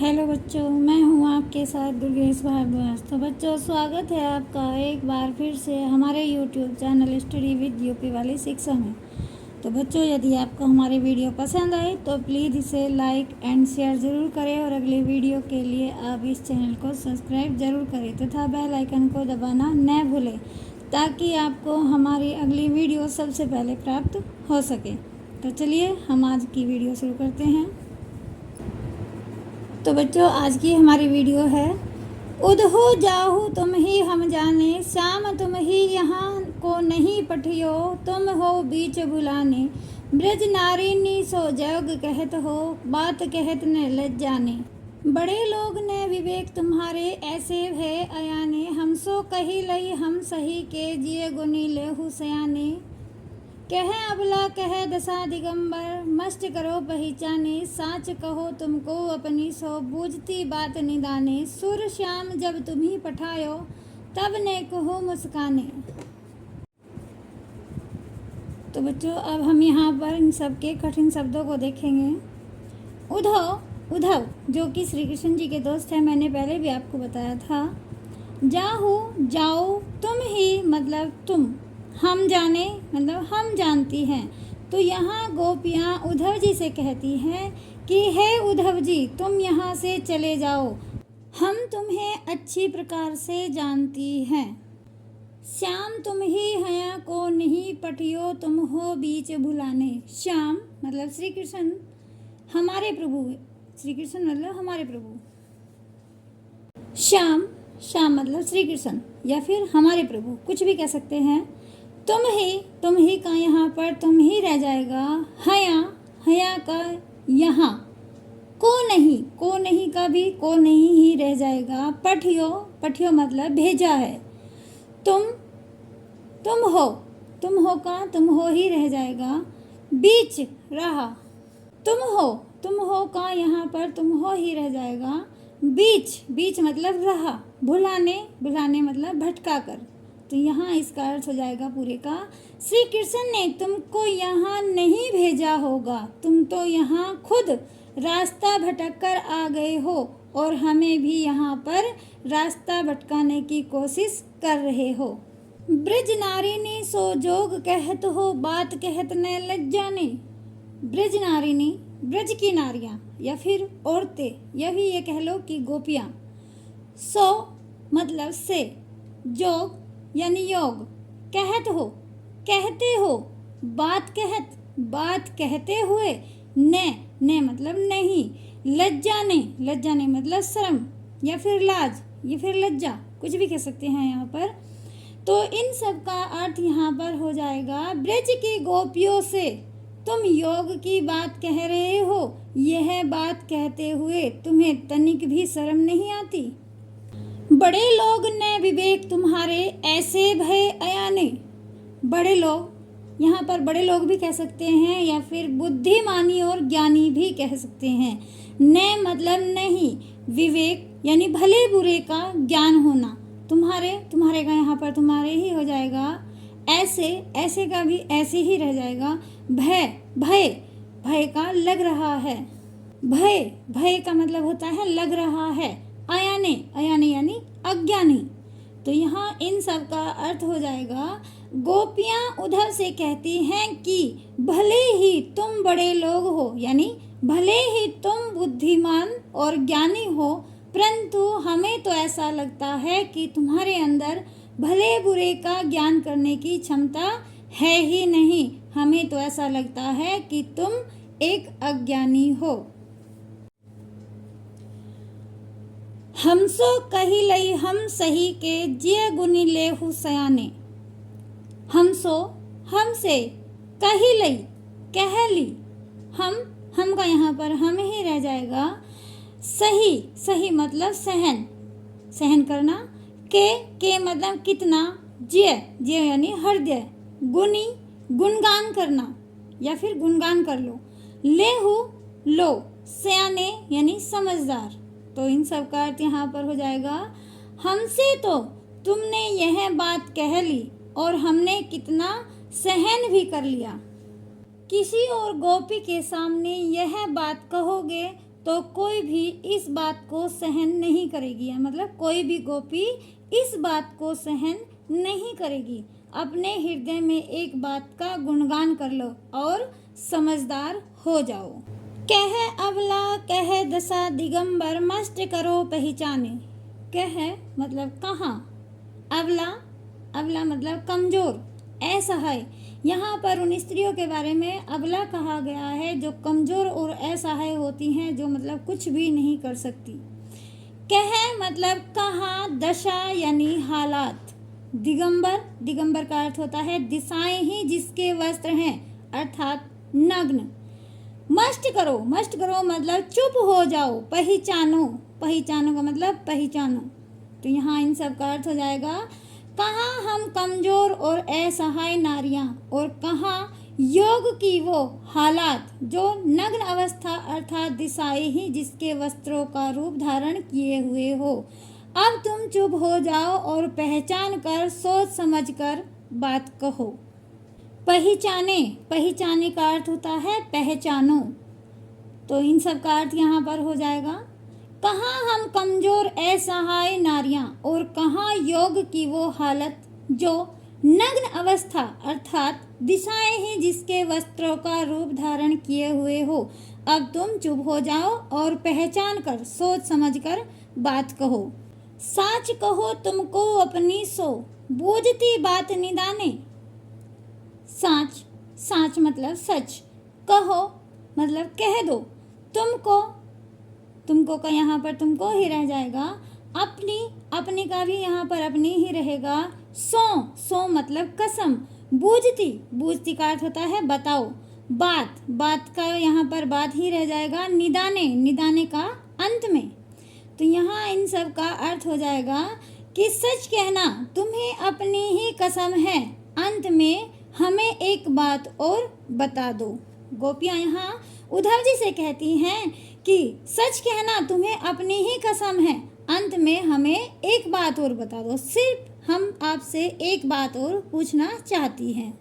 Hello बच्चों, मैं हूँ आपके साथ दुर्गेश भारद्वाज। तो बच्चों, स्वागत है आपका एक बार फिर से हमारे YouTube channel study with UP वाली शिक्षा में। तो बच्चों, यदि आपको हमारी वीडियो पसंद आए तो प्लीज़ इसे लाइक एंड शेयर ज़रूर करें और अगली वीडियो के लिए आप इस चैनल को सब्सक्राइब ज़रूर करें तथा बेल आइकन को दबाना न भूलें ताकि आपको हमारी अगली वीडियो सबसे पहले प्राप्त हो सके। तो चलिए हम आज की वीडियो शुरू करते हैं। तो बच्चों, आज की हमारी वीडियो है उधो जाहु तुम ही हम जाने, श्याम तुम ही यहाँ को नहीं पठियो, तुम हो बीच बुलाने, ब्रज नारिनी सो जग कहत हो, बात कहत न लज्जाने। बड़े लोग ने विवेक तुम्हारे ऐसे भय अयाने, हम सो कही लई हम सही के, जिए गुनी लेहु सयाने। कह अबला कह दशा दिगंबर, मस्त करो पहचाने, साच कहो तुमको अपनी सो, बूझती बात निदाने, सुर श्याम जब तुम्ही पठायो, तब ने कहो मुस्काने। तो बच्चों, अब हम यहाँ पर इन सब के कठिन शब्दों को देखेंगे। उद्धव, उद्धव जो कि श्री कृष्ण जी के दोस्त हैं, मैंने पहले भी आपको बताया था। जाहू, जाओ, तुम ही मतलब तुम, हम जाने मतलब हम जानती हैं। तो यहाँ गोपियाँ उद्धव जी से कहती हैं कि हे उद्धव जी, तुम यहाँ से चले जाओ, हम तुम्हें अच्छी प्रकार से जानती हैं। श्याम तुम ही हया को नहीं पठियो, तुम हो बीच भुलाने। श्याम मतलब श्री कृष्ण, हमारे प्रभु, श्री कृष्ण मतलब हमारे प्रभु। श्याम, श्याम मतलब श्री कृष्ण या फिर हमारे प्रभु, कुछ भी कह सकते हैं। तुम ही का यहाँ पर तुम ही रह जाएगा। हया, हया का यहाँ, को नहीं का भी को नहीं ही रह जाएगा। पठियो, पठियो मतलब भेजा है। तुम हो का तुम हो ही रह जाएगा। बीच रहा, तुम हो का यहाँ पर तुम हो ही रह जाएगा। बीच, बीच मतलब रहा। भुलाने, भुलाने मतलब भटका कर। तो यहाँ इसका अर्थ हो जाएगा पूरे का, श्री कृष्ण ने तुमको यहाँ नहीं भेजा होगा, तुम तो यहाँ खुद रास्ता भटक कर आ गए हो और हमें भी यहाँ पर रास्ता भटकाने की कोशिश कर रहे हो। ब्रज नारिनी सो जोग कहत हो, बात कहत न लज्जाने। ब्रज नारिनी, ब्रज की नारियाँ या फिर औरतें या भी ये कह लो कि गोपियाँ। सो मतलब से, जोग यानी योग, कहत हो कहते हो, बात कहते हुए, ने मतलब नहीं, लज्जाने, लज्जाने मतलब शर्म या फिर लाज या फिर लज्जा, कुछ भी कह सकते हैं यहाँ पर। तो इन सब का अर्थ यहाँ पर हो जाएगा, ब्रज की गोपियों से तुम योग की बात कह रहे हो, यह बात कहते हुए तुम्हें तनिक भी शर्म नहीं आती। बड़े लोग ने विवेक तुम्हारे ऐसे भय अयाने। बड़े लोग, यहाँ पर बड़े लोग भी कह सकते हैं या फिर बुद्धिमानी और ज्ञानी भी कह सकते हैं। ने मतलब नहीं, विवेक यानी भले बुरे का ज्ञान होना। तुम्हारे, तुम्हारे का यहाँ पर तुम्हारे ही हो जाएगा। ऐसे, ऐसे का भी ऐसे ही रह जाएगा। भय, भय, भय का लग रहा है। भय, भय का मतलब होता है लग रहा है। अयाने, अयाने यानी अज्ञानी। तो यहाँ इन सब का अर्थ हो जाएगा, गोपियाँ उद्धव से कहती हैं कि भले ही तुम बड़े लोग हो, यानी भले ही तुम बुद्धिमान और ज्ञानी हो, परंतु हमें तो ऐसा लगता है कि तुम्हारे अंदर भले बुरे का ज्ञान करने की क्षमता है ही नहीं। हमें तो ऐसा लगता है कि तुम एक अज्ञानी हो। हमसो कही लई हम सही के, जिय गुनी लेहु सयाने। हमसो, हमसे, कही लई कह ली, हम का यहाँ पर हम ही रह जाएगा। सही, सही मतलब सहन, सहन करना। के मतलब कितना। जिय, जिय यानी हृदय। गुनी, गुणगान करना या फिर गुणगान कर लो। लेहु लो, सयाने यानी समझदार। तो इन सब का अर्थ यहाँ पर हो जाएगा, हमसे तो तुमने यह बात कह ली और हमने कितना सहन भी कर लिया। किसी और गोपी के सामने यह बात कहोगे तो कोई भी इस बात को सहन नहीं करेगी, या मतलब कोई भी गोपी इस बात को सहन नहीं करेगी। अपने हृदय में एक बात का गुणगान कर लो और समझदार हो जाओ। कह अबला कह दशा दिगंबर मस्त करो पहचाने। कह मतलब कहाँ, अबला, अबला मतलब कमजोर, असहाय। यहाँ पर उन स्त्रियों के बारे में अबला कहा गया है जो कमजोर और असहाय होती हैं, जो मतलब कुछ भी नहीं कर सकती। कह मतलब कहाँ, दशा यानी हालात। दिगंबर, दिगंबर का अर्थ होता है दिशाएं ही जिसके वस्त्र हैं, अर्थात नग्न। मस्ट करो, मस्ट करो मतलब चुप हो जाओ। पहचानो, पहचानो का मतलब पहचानो। तो यहाँ इन सब का अर्थ हो जाएगा कहाँ हम कमजोर और असहाय नारियां, और कहाँ योग की वो हालात जो नग्न अवस्था अर्थात दिशाएं ही जिसके वस्त्रों का रूप धारण किए हुए हो। अब तुम चुप हो जाओ और पहचान कर सोच समझ कर बात कहो। पहचाने, पहचाने का अर्थ होता है पहचानो। तो इन सब का अर्थ यहाँ पर हो जाएगा कहाँ हम कमजोर असहाय नारियां, और कहाँ योग की वो हालत जो नग्न अवस्था अर्थात दिशाएं ही जिसके वस्त्रों का रूप धारण किए हुए हो। अब तुम चुप हो जाओ और पहचान कर सोच समझ कर बात कहो। साच कहो तुमको अपनी सो, बूझती बात निदाने। साच, साच मतलब सच, कहो मतलब कह दो, तुमको, तुमको का यहाँ पर तुमको ही रह जाएगा। अपनी, अपनी का भी यहाँ पर अपनी ही रहेगा। सो, सो मतलब कसम। बूझती, बूझती का अर्थ होता है बताओ। बात, बात का यहाँ पर बात ही रह जाएगा। निदाने, निदाने का अंत में। तो यहाँ इन सब का अर्थ हो जाएगा कि सच कहना तुम्हें अपनी ही कसम है, अंत में हमें एक बात और बता दो। गोपियाँ यहाँ उद्धव जी से कहती हैं कि सच कहना तुम्हें अपनी ही कसम है, अंत में हमें एक बात और बता दो। सिर्फ हम आपसे एक बात और पूछना चाहती हैं।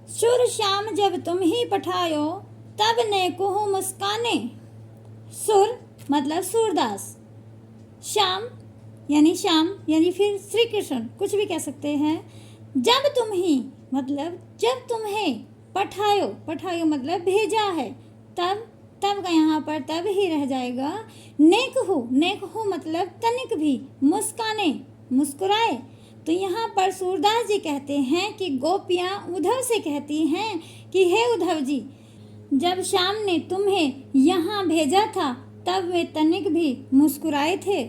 सुर श्याम जब तुम ही पठायो, तब ने कुहू मुस्काने। सुर मतलब सूरदास, श्याम यानी फिर श्री कृष्ण, कुछ भी कह सकते हैं। जब तुम ही मतलब जब तुम्हें, पठायो, पठायो मतलब भेजा है, तब, तब का यहाँ पर तब ही रह जाएगा। नेकहू, नेकहू मतलब तनिक भी, मुस्काने मुस्कुराए। तो यहाँ पर सूरदास जी कहते हैं कि गोपियाँ उद्धव से कहती हैं कि हे उद्धव जी, जब श्याम ने तुम्हें यहाँ भेजा था तब वे तनिक भी मुस्कुराए थे।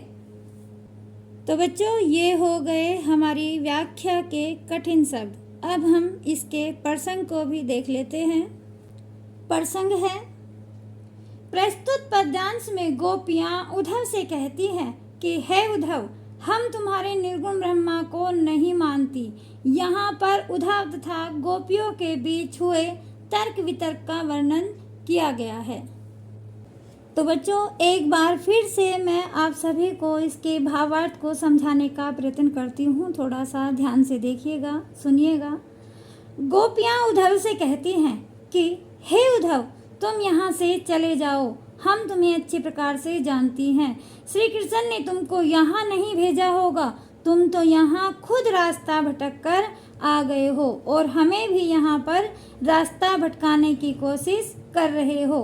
तो बच्चों, ये हो गए हमारी व्याख्या के कठिन शब्द। अब हम इसके प्रसंग को भी देख लेते हैं। प्रसंग है, प्रस्तुत पद्यांश में गोपियाँ उद्धव से कहती हैं कि हे उद्धव, हम तुम्हारे निर्गुण ब्रह्मा को नहीं मानती। यहाँ पर उद्धव तथा गोपियों के बीच हुए तर्क वितर्क का वर्णन किया गया है। तो बच्चों, एक बार फिर से मैं आप सभी को इसके भावार्थ को समझाने का प्रयत्न करती हूँ। थोड़ा सा ध्यान से देखिएगा, सुनिएगा। गोपियाँ उद्धव से कहती हैं कि हे उद्धव, तुम यहाँ से चले जाओ, हम तुम्हें अच्छी प्रकार से जानती हैं। श्री कृष्ण ने तुमको यहाँ नहीं भेजा होगा, तुम तो यहाँ खुद रास्ता भटक कर आ गए हो और हमें भी यहाँ पर रास्ता भटकाने की कोशिश कर रहे हो।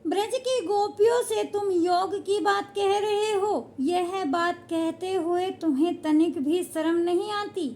ब्रज की गोपियों से तुम योग की बात कह रहे हो, यह बात कहते हुए तुम्हें तनिक भी शर्म नहीं आती।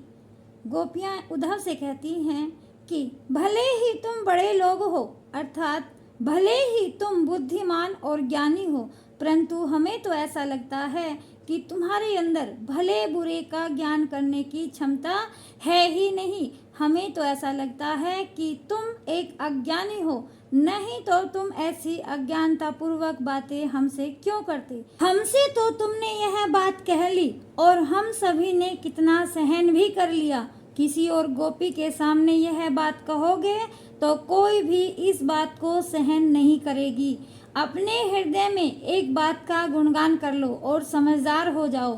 गोपियाँ उद्धव से कहती हैं कि भले ही तुम बड़े लोग हो, अर्थात भले ही तुम बुद्धिमान और ज्ञानी हो, परंतु हमें तो ऐसा लगता है कि तुम्हारे अंदर भले बुरे का ज्ञान करने की क्षमता है ही नहीं। हमें तो ऐसा लगता है कि तुम एक अज्ञानी हो, नहीं तो तुम ऐसी अज्ञानता पूर्वक बातें हमसे क्यों करते। हमसे तो तुमने यह बात कह ली और हम सभी ने कितना सहन भी कर लिया। किसी और गोपी के सामने यह बात कहोगे तो कोई भी इस बात को सहन नहीं करेगी। अपने हृदय में एक बात का गुणगान कर लो और समझदार हो जाओ।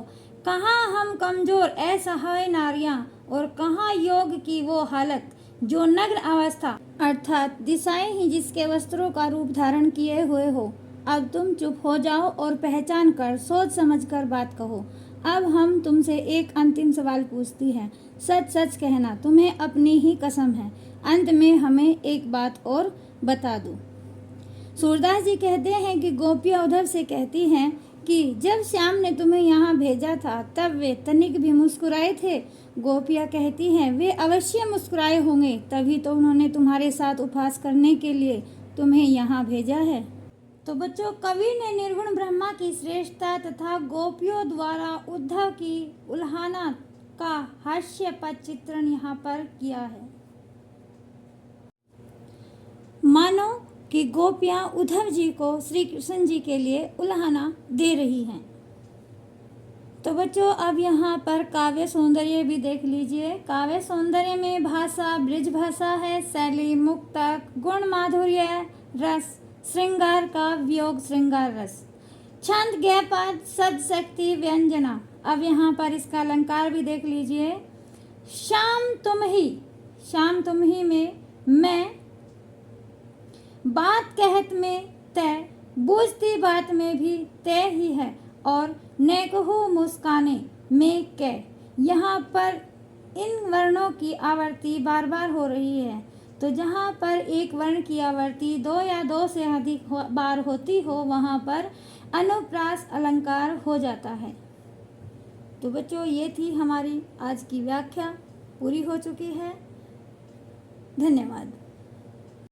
कहाँ हम कमजोर असहाय नारियां, और कहाँ योग की वो हालत जो नग्न अवस्था अर्थात दिशाएं ही जिसके वस्त्रों का रूप धारण किए हुए हो। अब तुम चुप हो जाओ और पहचान कर सोच समझ कर बात कहो। अब हम तुमसे एक अंतिम सवाल पूछती हैं, सच सच कहना, तुम्हें अपनी ही कसम है। अंत में हमें एक बात और बता दूं। सूरदास जी कहते हैं कि गोपियाँ उद्धव से कहती हैं कि जब श्याम ने तुम्हें यहाँ भेजा था तब वे तनिक भी मुस्कुराए थे। गोपियाँ कहती हैं वे अवश्य मुस्कुराए होंगे, तभी तो उन्होंने तुम्हारे साथ उपहास करने के लिए तुम्हें यहाँ भेजा है। तो बच्चों, कवि ने निर्गुण ब्रह्मा की श्रेष्ठता तथा गोपियों द्वारा उद्धव की उल्हाना का हास्यपद चित्रण यहाँ पर किया है। मानो कि गोपियाँ उद्धव जी को श्री कृष्ण जी के लिए उल्हाना दे रही हैं। तो बच्चों, अब यहाँ पर काव्य सौंदर्य भी देख लीजिए। काव्य सौंदर्य में भाषा ब्रिज भाषा है, शैली मुक्तक, गुण माधुर्य रस, श्रृंगार का वियोग श्रृंगार रस, छंद गैपद शब्द शक्ति व्यंजना। अब यहाँ पर इसका अलंकार भी देख लीजिए। शाम तुम ही में मैं, बात कहत में तय, बूझती बात में भी तय ही है, और नेकहु मुस्काने में कै। यहाँ पर इन वर्णों की आवर्ती बार बार हो रही है। तो जहाँ पर एक वर्ण की आवर्ती 2 या 2 से अधिक बार होती हो वहाँ पर अनुप्रास अलंकार हो जाता है। तो बच्चों, ये थी हमारी आज की व्याख्या, पूरी हो चुकी है। धन्यवाद।